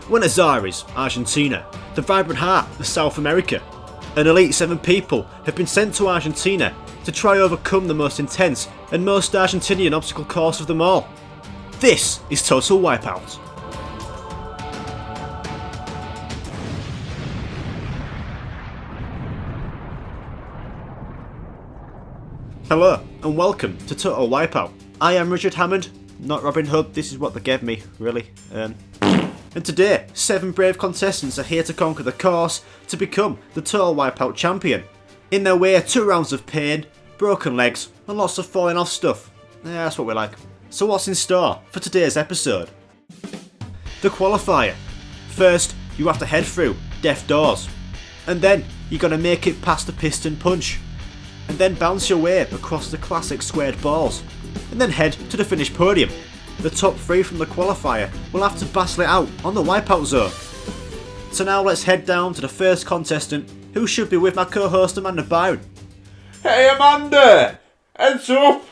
Buenos Aires, Argentina, the vibrant heart of South America. An elite 7 people have been sent to Argentina to try overcome the most intense and most Argentinian obstacle course of them all. This is Total Wipeout. Hello and welcome to Total Wipeout. I am Richard Hammond, not Robin Hood, this is what they gave me, really. And today, 7 brave contestants are here to conquer the course to become the Total Wipeout champion. In their way are 2 rounds of pain, broken legs, and lots of falling off stuff. Yeah, that's what we like. So what's in store for today's episode? The qualifier. First, you have to head through deaf doors. And then, you're going to make it past the piston punch. And then bounce your way across the classic squared balls. And then head to the finished podium. The top 3 from the qualifier will have to battle it out on the wipeout zone. So now let's head down to the first contestant, who should be with my co-host Amanda Byron. Hey Amanda! Heads up!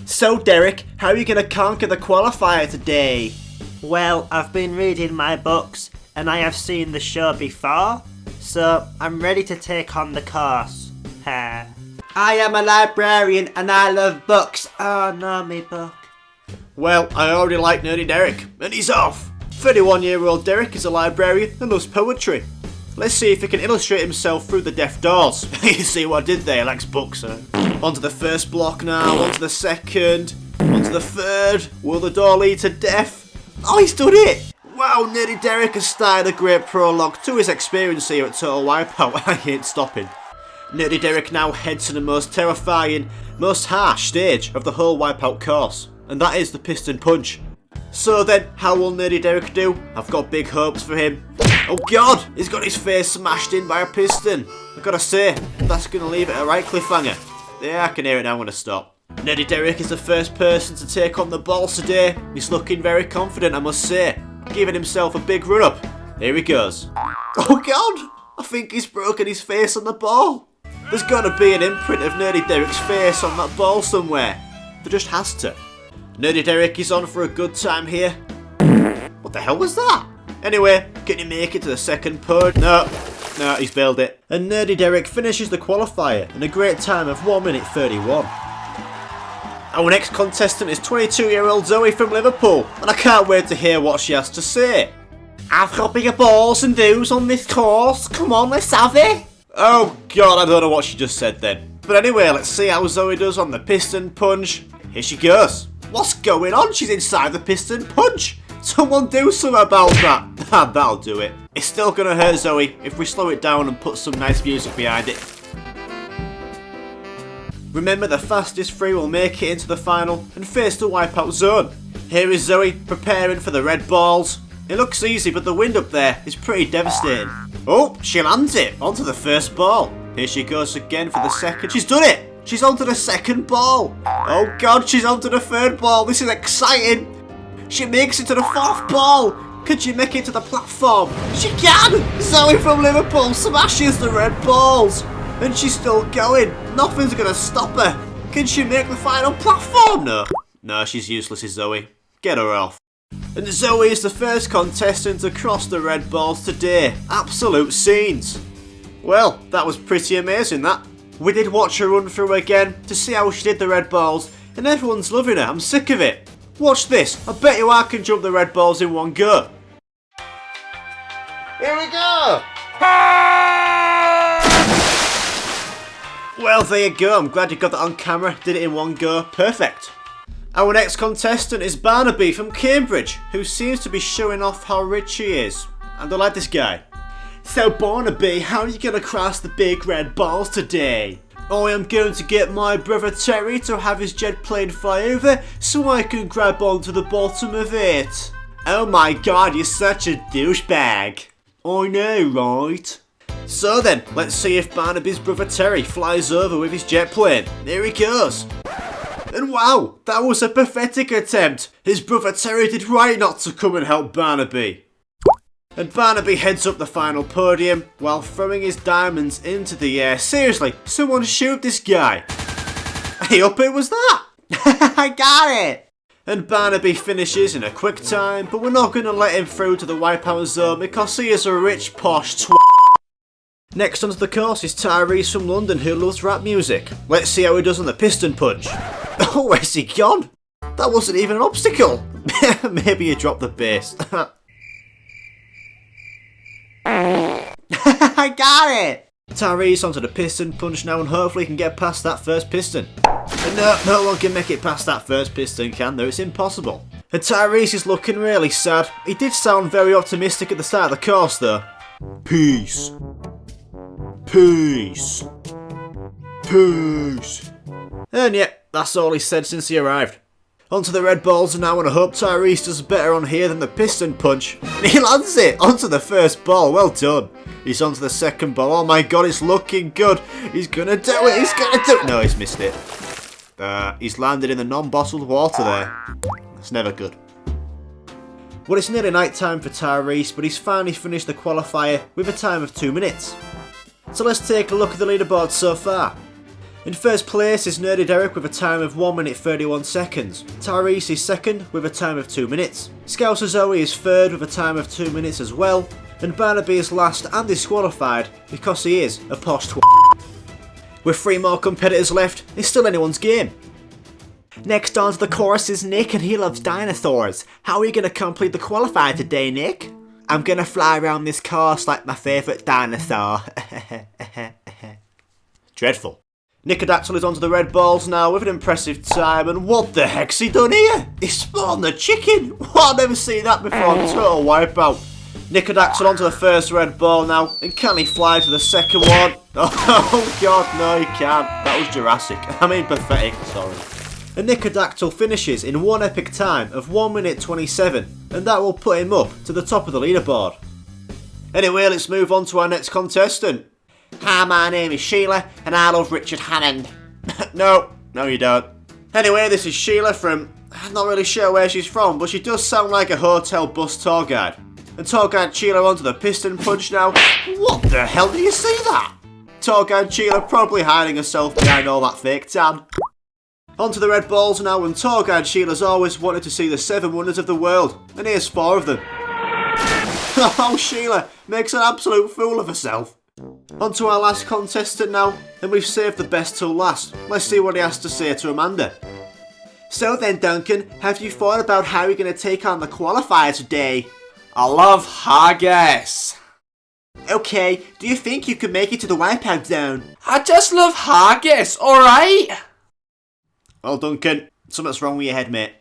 So Derek, how are you going to conquer the qualifier today? Well, I've been reading my books and I have seen the show before, so I'm ready to take on the course. I am a librarian and I love books. Oh no, me book. Well, I already like Nerdy Derek, and he's off! 31-year-old Derek is a librarian and loves poetry. Let's see if he can illustrate himself through the deaf doors. You see what I did there, he likes books, huh? Onto the first block now, onto the second, onto the third. Will the door lead to deaf? Oh, he's done it! Wow, Nerdy Derek has started a great prologue to his experience here at Total Wipeout. I ain't stopping. Nerdy Derek now heads to the most terrifying, most harsh stage of the whole Wipeout course, and that is the piston punch. So then, how will Nerdy Derek do? I've got big hopes for him. Oh god, he's got his face smashed in by a piston. I've got to say, that's going to leave it a right cliffhanger. Yeah, I can hear it now, I'm going to stop. Nerdy Derek is the first person to take on the balls today. He's looking very confident, I must say. Giving himself a big run up. Here he goes. Oh god, I think he's broken his face on the ball. There's got to be an imprint of Nerdy Derek's face on that ball somewhere. There just has to. Nerdy Derek is on for a good time here. What the hell was that? Anyway, can you make it to the second pod? No, he's bailed it. And Nerdy Derek finishes the qualifier in a great time of 1 minute 31. Our next contestant is 22-year-old Zoe from Liverpool, and I can't wait to hear what she has to say. I've got bigger balls than those on this course. Come on, let's have it. Oh god, I don't know what she just said then. But anyway, let's see how Zoe does on the piston punch. Here she goes. What's going on? She's inside the piston punch. Someone do something about that. That'll do it. It's still gonna hurt Zoe if we slow it down and put some nice music behind it. Remember, the fastest 3 will make it into the final and face the wipeout zone. Here is Zoe preparing for the red balls. It looks easy, but the wind up there is pretty devastating. Oh, she lands it onto the first ball. Here she goes again for the second. She's done it! She's onto the second ball. Oh god, she's onto the third ball. This is exciting. She makes it to the 4th ball. Could she make it to the platform? She can! Zoe from Liverpool smashes the red balls. And she's still going. Nothing's going to stop her. Can she make the final platform? No, she's useless, is Zoe. Get her off. And Zoe is the first contestant to cross the red balls today. Absolute scenes. Well, that was pretty amazing, that. We did watch her run through again to see how she did the red balls, and everyone's loving her. I'm sick of it. Watch this. I bet you I can jump the red balls in one go. Here we go! Well, there you go. I'm glad you got that on camera. Did it in one go. Perfect. Our next contestant is Barnaby from Cambridge, who seems to be showing off how rich he is. And I like this guy. So Barnaby, how are you going to cross the big red balls today? I am going to get my brother Terry to have his jet plane fly over so I can grab onto the bottom of it. Oh my god, you're such a douchebag. I know, right? So then, let's see if Barnaby's brother Terry flies over with his jet plane. There he goes. And wow, that was a pathetic attempt. His brother Terry did right not to come and help Barnaby. And Barnaby heads up the final podium while throwing his diamonds into the air. Seriously, someone shoot this guy. Hey up, it was that. I got it! And Barnaby finishes in a quick time, but we're not going to let him through to the Wipeout zone because he is a rich posh twat. Next onto the course is Tyrese from London, who loves rap music. Let's see how he does on the piston punch. Oh, where's he gone? That wasn't even an obstacle. Maybe he dropped the bass. I got it! Tyrese onto the piston punch now, and hopefully he can get past that first piston. And no one can make it past that first piston, can there? It's impossible. And Tyrese is looking really sad. He did sound very optimistic at the start of the course though. Peace. Peace. Peace. And yeah, that's all he said since he arrived. Onto the red balls now, and I hope Tyrese does better on here than the piston punch. And he lands it onto the first ball. Well done. He's onto the second ball. Oh my god, it's looking good. He's gonna do it. He's gonna do it. No, he's missed it. He's landed in the non-bottled water there. It's never good. Well, it's nearly night time for Tyrese, but he's finally finished the qualifier with a time of 2 minutes. So let's take a look at the leaderboard so far. In first place is Nerdy Derek with a time of 1 minute 31 seconds. Tyrese is second with a time of 2 minutes. Scouser Zoe is third with a time of 2 minutes as well. And Barnaby is last and disqualified because he is a posh twat. With 3 more competitors left, it's still anyone's game. Next on to the chorus is Nick, and he loves dinosaurs. How are you going to complete the qualifier today, Nick? I'm going to fly around this course like my favourite dinosaur. Dreadful. Nicodactyl is onto the red balls now with an impressive time, and what the heck's he done here? He spawned the chicken! What, I've never seen that before on Total Wipeout. Nicodactyl onto the first red ball now, and can he fly to the second one? Oh god, no he can't. That was Jurassic. I mean pathetic, sorry. And Nicodactyl finishes in one epic time of 1 minute 27, and that will put him up to the top of the leaderboard. Anyway, let's move on to our next contestant. Hi, my name is Sheila, and I love Richard Hammond. No you don't. Anyway, this is Sheila from... I'm not really sure where she's from, but she does sound like a hotel bus tour guide. And tour guide Sheila onto the piston punch now. What the hell, do you see that? Tour guide Sheila probably hiding herself behind all that fake tan. Onto the red balls now, and tour guide Sheila's always wanted to see the 7 wonders of the world, and here's 4 of them. Oh, Sheila makes an absolute fool of herself. Onto our last contestant now, and we've saved the best till last. Let's see what he has to say to Amanda. So then, Duncan, have you thought about how you're going to take on the qualifier today? I love haggis. Okay, do you think you could make it to the Wipeout zone? I just love haggis, alright? Well, Duncan, something's wrong with your head, mate.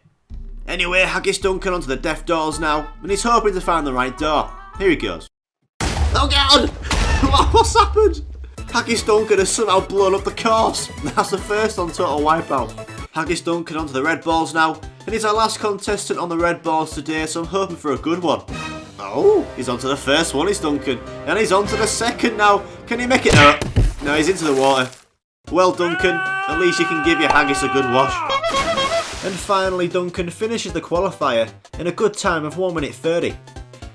Anyway, Haggis Duncan onto the deaf doors now, and he's hoping to find the right door. Here he goes. Oh god! What's happened? Haggis Duncan has somehow blown up the course. That's the first on Total Wipeout. Haggis Duncan onto the red balls now, and he's our last contestant on the red balls today, so I'm hoping for a good one. Oh, he's onto the first one, he's Duncan, and he's onto the second now. Can he make it? No, he's into the water. Well, Duncan, at least you can give your haggis a good wash. And finally, Duncan finishes the qualifier in a good time of 1 minute 30.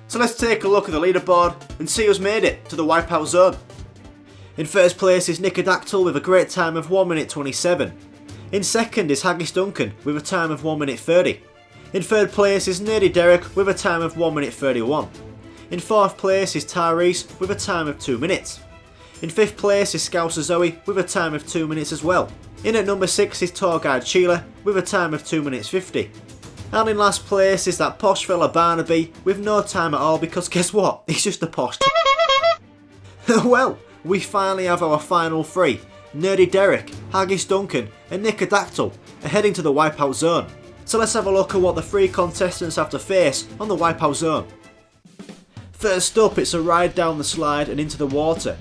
So let's take a look at the leaderboard and see who's made it to the Wipeout zone. In first place is Nicodactyl with a great time of 1 minute 27. In second is Haggis Duncan with a time of 1 minute 30. In third place is Nerdy Derek with a time of 1 minute 31. In fourth place is Tyrese with a time of 2 minutes. In fifth place is Scouser Zoe with a time of 2 minutes as well. In at number 6 is tour guide Sheila with a time of 2 minutes 50. And in last place is that posh fella Barnaby with no time at all, because guess what? He's just a posh Well, we finally have our final 3. Nerdy Derek, Haggis Duncan and Nicodactyl are heading to the Wipeout zone. So let's have a look at what the 3 contestants have to face on the Wipeout zone. First up, it's a ride down the slide and into the water.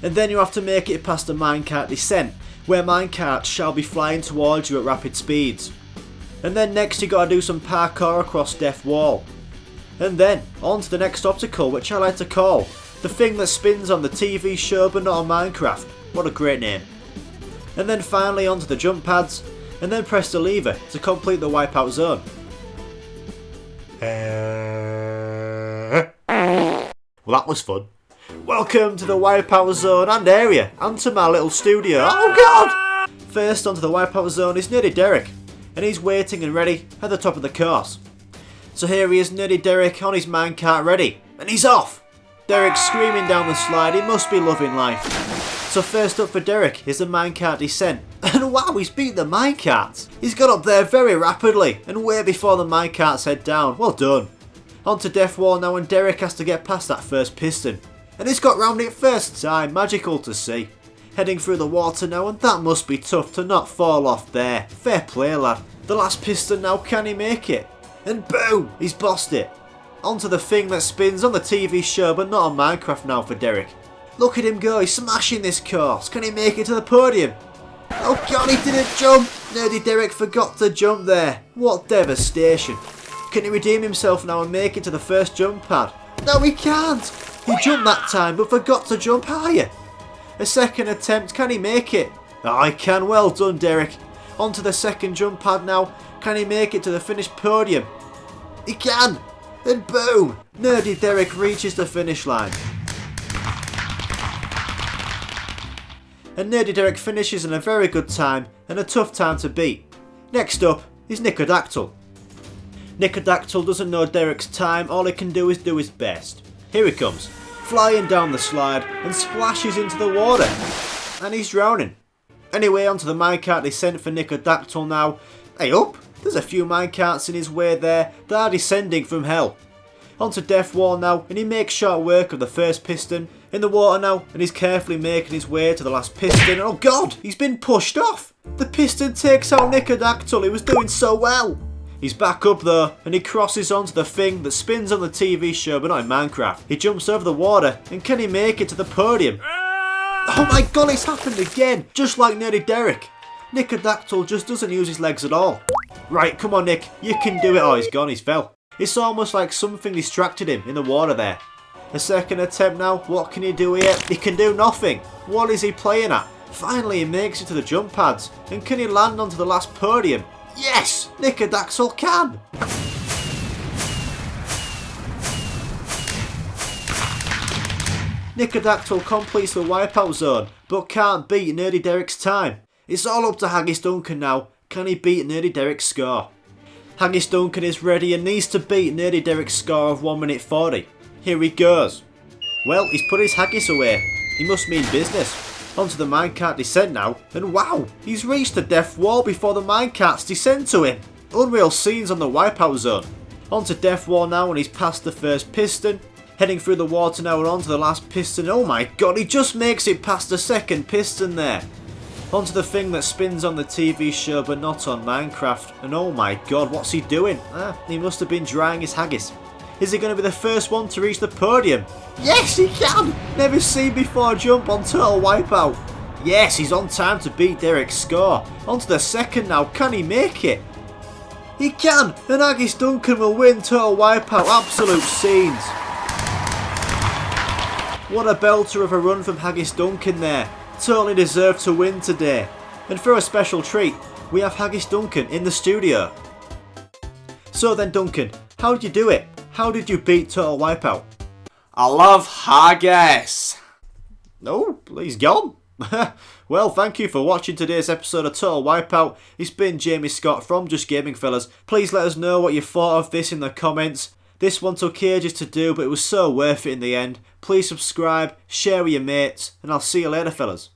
And then you have to make it past a minecart descent, where minecarts shall be flying towards you at rapid speeds. And then next you gotta do some parkour across Death Wall. And then on to the next obstacle, which I like to call the thing that spins on the TV show but not on Minecraft. What a great name. And then finally onto the jump pads, and then press the lever to complete the Wipeout zone. Well, that was fun. Welcome to the Wipeout zone and area, and to my little studio. Oh god! First onto the wipeout zone is Nerdy Derek, and he's waiting and ready at the top of the course. So here he is, Nerdy Derek, on his minecart ready, and he's off! Derek's screaming down the slide, he must be loving life. So first up for Derek is the minecart descent, and wow, he's beat the minecart! He's got up there very rapidly, and way before the minecarts head down, well done. Onto death wall now, and Derek has to get past that first piston. And he's got round it first time, magical to see. Heading through the water now, and that must be tough to not fall off there. Fair play, lad. The last piston now, can he make it? And boom, he's bossed it. Onto the thing that spins on the TV show, but not on Minecraft now for Derek. Look at him go, he's smashing this course. Can he make it to the podium? Oh god, he didn't jump. Nerdy Derek forgot to jump there. What devastation. Can he redeem himself now and make it to the first jump pad? No, he can't. He jumped that time, but forgot to jump higher. A second attempt, can he make it? Oh, he can, well done Derek. Onto the second jump pad now, can he make it to the finished podium? He can! And boom! Nerdy Derek reaches the finish line. And Nerdy Derek finishes in a very good time and a tough time to beat. Next up is Nicodactyl. Nicodactyl doesn't know Derek's time, all he can do is do his best. Here he comes, flying down the slide and splashes into the water. And he's drowning. Anyway, onto the minecart descent for Nicodactyl now. Hey up! There's a few minecarts in his way there that are descending from hell. Onto death wall now, and he makes short work of the first piston. In the water now, and he's carefully making his way to the last piston. Oh god, he's been pushed off! The piston takes out Nicodactyl, he was doing so well! He's back up though, and he crosses onto the thing that spins on the TV show but not in Minecraft. He jumps over the water, and can he make it to the podium? Oh my god, it's happened again! Just like Nerdy Derek. Nicodactyl just doesn't use his legs at all. Right, come on Nick, you can do it. Oh, he's gone, he's fell. It's almost like something distracted him in the water there. A second attempt now, what can he do here? He can do nothing. What is he playing at? Finally he makes it to the jump pads, and can he land onto the last podium? Yes! Nicodactyl can! Nicodactyl completes the wipeout zone, but can't beat Nerdy Derek's time. It's all up to Haggis Duncan now. Can he beat Nerdy Derek's score? Haggis Duncan is ready and needs to beat Nerdy Derek's score of 1 minute 40. Here he goes. Well, he's put his haggis away. He must mean business. Onto the minecart descent now, and wow, he's reached the death wall before the minecarts descend to him. Unreal scenes on the wipeout zone. Onto death wall now, and he's past the first piston. Heading through the water now and onto the last piston. Oh my god, he just makes it past the second piston there. Onto the thing that spins on the TV show but not on Minecraft. And oh my god, what's he doing? He must have been drying his haggis. Is he going to be the first one to reach the podium? Yes, he can! Never seen before jump on Total Wipeout. Yes, he's on time to beat Derek's score. Onto the second now, can he make it? He can! And Haggis Duncan will win Total Wipeout. Absolute scenes. What a belter of a run from Haggis Duncan there. Totally deserved to win today. And for a special treat, we have Haggis Duncan in the studio. So then Duncan, how did you do it? How did you beat Total Wipeout? I love haggis. Oh, he's gone. Well, thank you for watching today's episode of Total Wipeout. It's been Jamie Scott from Just Gaming Fellas. Please let us know what you thought of this in the comments. This one took ages to do, but it was so worth it in the end. Please subscribe, share with your mates, and I'll see you later, fellas.